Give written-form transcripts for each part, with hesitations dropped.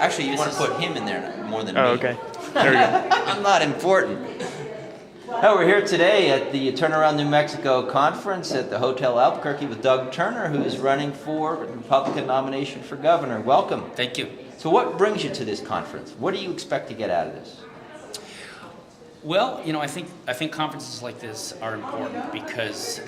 Actually, you want to put him in there more than Oh, me. okay. There we go. I'm not important. Oh, we're here today at the Turnaround New Mexico conference at the Hotel Albuquerque with Doug Turner, who is running for the Republican nomination for governor. Welcome. Thank you. So what brings you to this conference? What do you expect to get out of this? Well, I think conferences like this are important because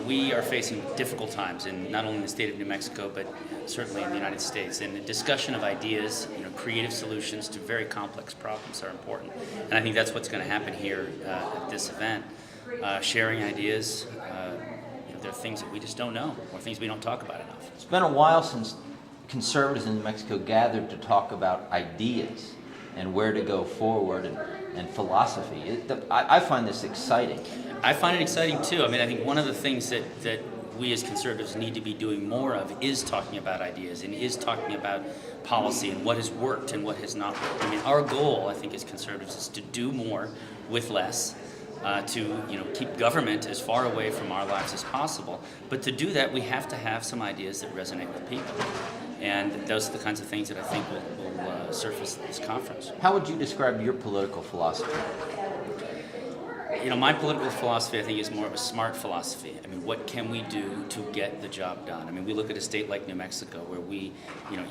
we are facing difficult times in not only the state of New Mexico but certainly in the United States. And the discussion of ideas, creative solutions to very complex problems are important. And I think that's what's going to happen here at this event. Sharing ideas. There are things that we just don't know, or things we don't talk about enough. It's been a while since conservatives in New Mexico gathered to talk about ideas and where to go forward and philosophy. I find this exciting. I find it exciting too. I think one of the things that we as conservatives need to be doing more of is talking about ideas and is talking about policy and what has worked and what has not worked. Our goal, I think, as conservatives is to do more with less, to keep government as far away from our lives as possible. But to do that, we have to have some ideas that resonate with people. And those are the kinds of things that I think will surface at this conference. How would you describe your political philosophy? My political philosophy, I think, is more of a smart philosophy. What can we do to get the job done? We look at a state like New Mexico where we,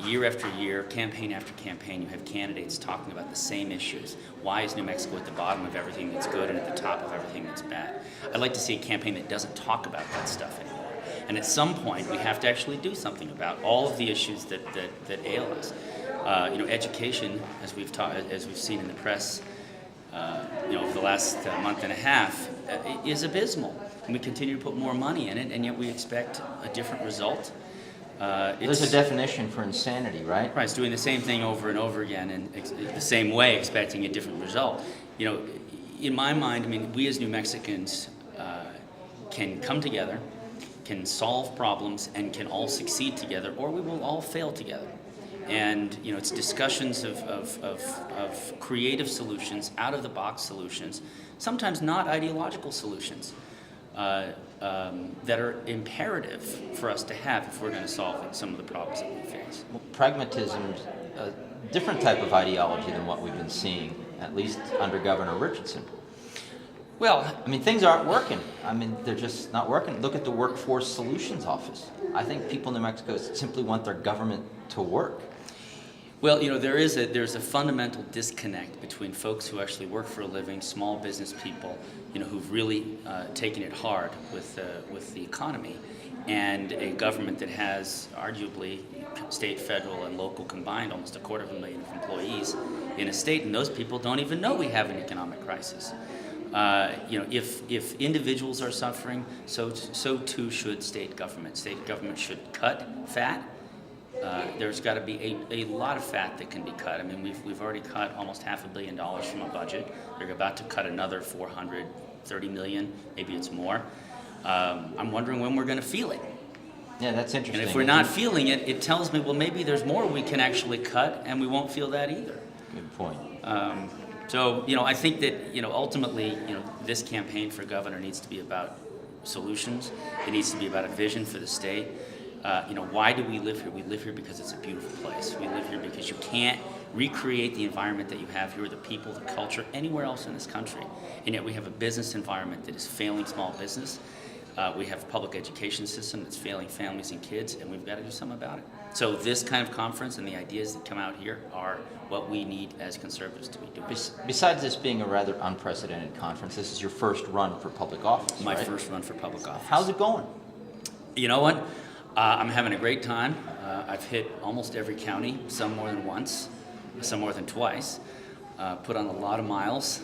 year after year, campaign after campaign, you have candidates talking about the same issues. Why is New Mexico at the bottom of everything that's good and at the top of everything that's bad? I'd like to see a campaign that doesn't talk about that stuff anymore. And at some point, we have to actually do something about all of the issues that ail us. Education, as we've seen in the press, over the last month and a half, is abysmal. And we continue to put more money in it, and yet we expect a different result. There's a definition for insanity, right? Right, it's doing the same thing over and over again and the same way, expecting a different result. In my mind, we as New Mexicans can come together, can solve problems, and can all succeed together, or we will all fail together. And it's discussions of creative solutions, out-of-the-box solutions, sometimes not ideological solutions, that are imperative for us to have if we're going to solve some of the problems that we face. Well, pragmatism is a different type of ideology than what we've been seeing, at least under Governor Richardson. Well, things aren't working. They're just not working. Look at the Workforce Solutions Office. I think people in New Mexico simply want their government to work. Well, there's a fundamental disconnect between folks who actually work for a living, small business people, who've really taken it hard with the economy, and a government that has arguably state, federal, and local combined almost 250,000 employees in a state, and those people don't even know we have an economic crisis. If individuals are suffering, so too should state government. State government should cut fat. There's got to be a lot of fat that can be cut. We've already cut almost $500 million from a budget. They're about to cut another $430 million. Maybe it's more. I'm wondering when we're going to feel it. Yeah, that's interesting. And if we're not feeling it, it tells me, well, maybe there's more we can actually cut, and we won't feel that either. Good point. So, I think that, ultimately, this campaign for governor needs to be about solutions. It needs to be about a vision for the state. Why do we live here? We live here because it's a beautiful place. We live here because you can't recreate the environment that you have here, the people, the culture, anywhere else in this country. And yet we have a business environment that is failing small business. We have a public education system that's failing families and kids, and we've got to do something about it. So this kind of conference and the ideas that come out here are what we need as conservatives to be doing. Besides this being a rather unprecedented conference, this is your first run for public office, My right? first run for public office. How's it going? You know what? I'm having a great time. I've hit almost every county, some more than once, some more than twice. Put on a lot of miles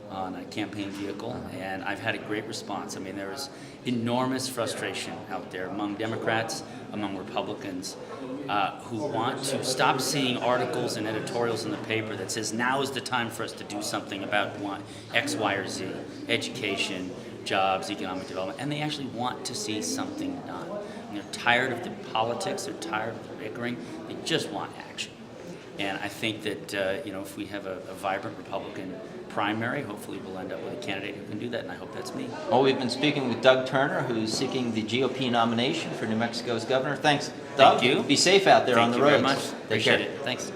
on a campaign vehicle, and I've had a great response. There is enormous frustration out there among Democrats, among Republicans, who want to stop seeing articles and editorials in the paper that says now is the time for us to do something about X, Y, or Z, education, jobs, economic development, and they actually want to see something done. And they're tired of the politics, they're tired of the bickering, they just want action. And I think that if we have a vibrant Republican primary, hopefully we'll end up with a candidate who can do that, and I hope that's me. Well, we've been speaking with Doug Turner, who's seeking the GOP nomination for New Mexico's governor. Thanks. Doug, you. be safe out there Thank on the you roads. very much. Take Appreciate care. it. Thanks.